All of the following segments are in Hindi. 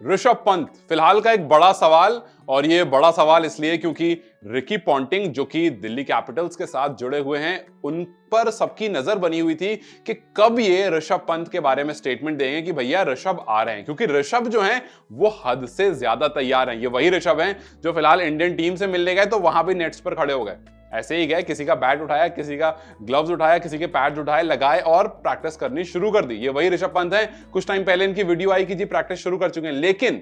ऋषभ पंत फिलहाल का एक बड़ा सवाल, और ये बड़ा सवाल इसलिए क्योंकि रिकी पॉन्टिंग जो कि दिल्ली कैपिटल्स के साथ जुड़े हुए हैं, उन पर सबकी नजर बनी हुई थी कि कब ये ऋषभ पंत के बारे में स्टेटमेंट देंगे कि भैया ऋषभ आ रहे हैं, क्योंकि ऋषभ जो हैं वो हद से ज्यादा तैयार हैं। ये वही ऋषभ हैं जो फिलहाल इंडियन टीम से मिलने गए तो वहां भी नेट्स पर खड़े हो गए, ऐसे ही गए, किसी का बैट उठाया, किसी का ग्लव्स उठाया, किसी के पैड्स उठाए, लगाए और प्रैक्टिस करनी शुरू कर दी। ये वही ऋषभ पंत है। कुछ टाइम पहले इनकी वीडियो आई कि जी प्रैक्टिस शुरू कर चुके हैं, लेकिन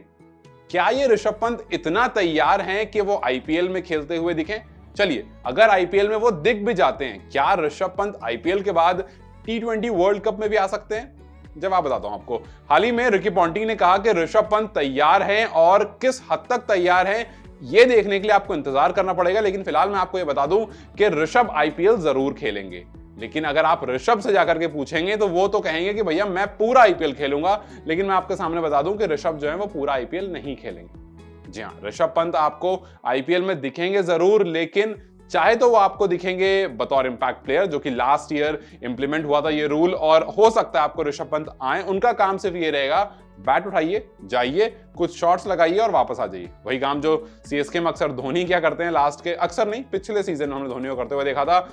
क्या ये ऋषभ पंत इतना तैयार हैं कि वो आईपीएल में खेलते हुए दिखें? चलिए, अगर आईपीएल में वो दिख भी जाते हैं, क्या ऋषभ पंत आईपीएल के बाद T20 वर्ल्ड कप में भी आ सकते हैं? जवाब बताता हूं आपको। हाल ही में रिकी पॉन्टिंग ने कहा कि ऋषभ पंत तैयार हैं, और किस हद तक तैयार हैं ये देखने के लिए आपको इंतजार करना पड़ेगा। लेकिन फिलहाल मैं आपको ये बता दूं कि ऋषभ आईपीएल जरूर खेलेंगे, लेकिन अगर आप ऋषभ से जाकर के पूछेंगे तो वो तो कहेंगे कि भैया मैं पूरा आईपीएल खेलूंगा, लेकिन मैं आपके सामने बता दूं कि ऋषभ जो है वो पूरा आईपीएल नहीं खेलेंगे। जी हाँ, ऋषभ पंत आपको आईपीएल में दिखेंगे जरूर, लेकिन चाहे तो वो आपको दिखेंगे बतौर इंपैक्ट प्लेयर, जो कि लास्ट ईयर इंप्लीमेंट हुआ था ये रूल, और हो सकता है आपको ऋषभ पंत आए। उनका काम सिर्फ ये रहेगा, बैट उठाइए, जाइए, कुछ शॉट्स लगाइए और वापस आ जाइए। वही काम जो सीएसके में अक्सर धोनी क्या करते हैं लास्ट के, अक्सर नहीं पिछले सीजन में हमने धोनी को करते हुए देखा था,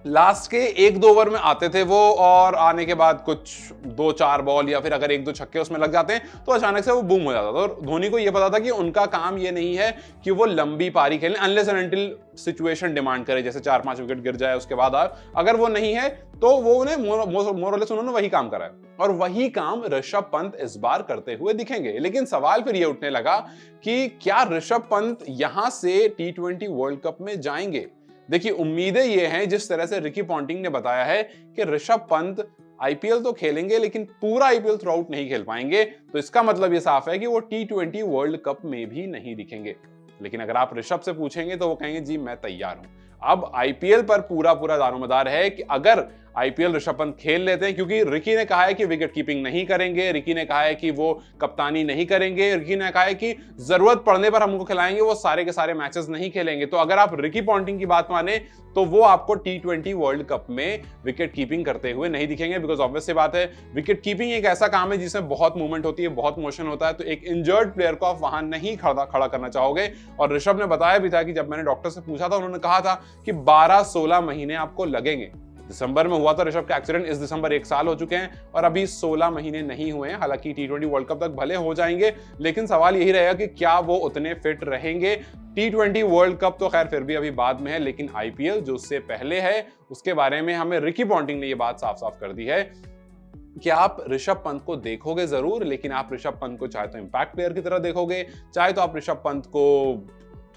लास्ट के 1-2 ओवर में आते थे वो, और आने के बाद कुछ 2-4 बॉल या फिर अगर 1-2 छक्के उसमें लग जाते हैं तो अचानक से वो बूम हो जाता था। और धोनी को ये पता था कि उनका काम ये नहीं है कि वो लंबी पारी खेलें, unless and until situation demand करे, जैसे 4-5 विकेट गिर जाए उसके बाद अगर वो नहीं है तो वो उन्हें मोर और लेस उन्होंने वही काम करा है, और वही काम ऋषभ पंत इस बार करते हुए दिखेंगे। लेकिन सवाल फिर ये उठने लगा कि क्या ऋषभ पंत यहां से T20 वर्ल्ड कप में जाएंगे? देखिए, उम्मीदें ये हैं, जिस तरह से रिकी पॉन्टिंग ने बताया है कि ऋषभ पंत आईपीएल तो खेलेंगे लेकिन पूरा आईपीएल थ्रू आउट नहीं खेल पाएंगे, तो इसका मतलब ये साफ है कि वो T20 वर्ल्ड कप में भी नहीं दिखेंगे। लेकिन अगर आप ऋषभ से पूछेंगे तो वो कहेंगे जी मैं तैयार हूं। अब आईपीएल पर पूरा दारोमदार है कि अगर आईपीएल ऋषभ पंत खेल लेते हैं, क्योंकि रिकी ने कहा है कि विकेट कीपिंग नहीं करेंगे, रिकी ने कहा है कि वो कप्तानी नहीं करेंगे, रिकी ने कहा है कि जरूरत पड़ने पर हमको खिलाएंगे, वो सारे के सारे मैचेस नहीं खेलेंगे। तो अगर आप रिकी पॉन्टिंग की बात माने तो वो आपको T20 वर्ल्ड कप में विकेट कीपिंग करते हुए नहीं दिखेंगे, बिकॉज ऑब्वियस सी बात है, विकेट कीपिंग एक ऐसा काम है जिसमें बहुत मूवमेंट होती है, बहुत मोशन होता है, तो एक इंजर्ड प्लेयर को आप वहां नहीं खड़ा करना चाहोगे। और ऋषभ ने बताया भी था कि जब मैंने डॉक्टर से पूछा था, उन्होंने कहा था कि 12-16 महीने आपको लगेंगे। दिसंबर में हुआ था ऋषभ का एक्सीडेंट, इस दिसंबर 1 साल हो चुके हैं और अभी 16 महीने नहीं हुए हैं। हालांकि T20 वर्ल्ड कप तक भले हो जाएंगे, लेकिन सवाल यही रहेगा कि क्या वो उतने फिट रहेंगे। T20 वर्ल्ड कप तो खैर फिर भी अभी बाद में है, लेकिन आईपीएल जो उससे पहले है उसके बारे में हमें रिकी पॉन्टिंग ने ये बात साफ साफ कर दी है कि आप ऋषभ पंत को देखोगे जरूर, लेकिन आप ऋषभ पंत को चाहे तो इंपैक्ट प्लेयर की तरह देखोगे, चाहे तो आप ऋषभ पंत को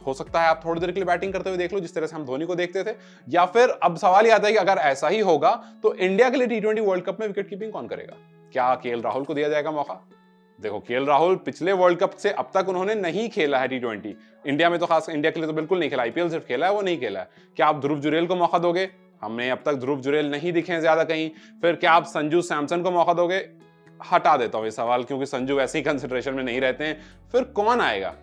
हो सकता है आप थोड़ी देर के लिए बैटिंग करते हुए देख लो, जिस तरह से हम धोनी को देखते थे। या फिर अब सवाल ये आता है कि अगर ऐसा ही होगा तो इंडिया के लिए T20 वर्ल्ड कप में विकेट कीपिंग कौन करेगा? क्या केएल राहुल को दिया जाएगा मौका? देखो, केएल राहुल पिछले वर्ल्ड कप से अब तक उन्होंने नहीं खेला है T20 इंडिया में, तो खास इंडिया के लिए तो बिल्कुल नहीं खेला, आईपीएल सिर्फ खेला है, वो नहीं खेला है। क्या आप ध्रुव जुरेल को मौका दोगे? हमें अब तक ध्रुव जुरेल नहीं दिखे ज्यादा कहीं। फिर क्या आप संजू सैमसन को मौका दोगे? हटा देता हूं ये सवाल, क्योंकि संजू वैसे ही कंसिडरेशन में नहीं रहते हैं। फिर कौन आएगा?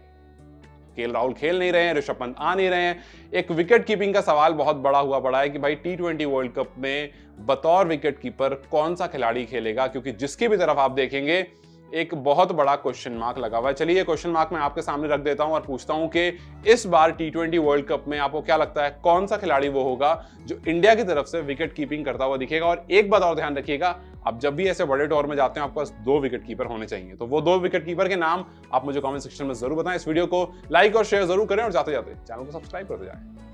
केएल राहुल खेल नहीं रहे हैं, ऋषभ पंत आ नहीं रहे हैं। एक विकेट कीपिंग का सवाल बहुत बड़ा हुआ पड़ा है कि भाई T20 वर्ल्ड कप में बतौर विकेट कीपर कौन सा खिलाड़ी खेलेगा, क्योंकि जिसकी भी तरफ आप देखेंगे एक बहुत बड़ा क्वेश्चन मार्क लगा हुआ है। चलिए, ये क्वेश्चन मार्क मैं आपके सामने रख देता हूं और पूछता हूं कि इस बार T20 वर्ल्ड कप में आपको क्या लगता है कौन सा खिलाड़ी वो होगा जो इंडिया की तरफ से विकेट कीपिंग करता हुआ दिखेगा? और एक बात और ध्यान रखिएगा, आप जब भी ऐसे बड़े टूर में जाते हैं आपके पास 2 विकेट कीपर होने चाहिए, तो वो 2 विकेट कीपर के नाम आप मुझे कमेंट सेक्शन में जरूर बताएं। इस वीडियो को लाइक और शेयर जरूर करें और जाते जाते चैनल को सब्सक्राइब करते जाएं।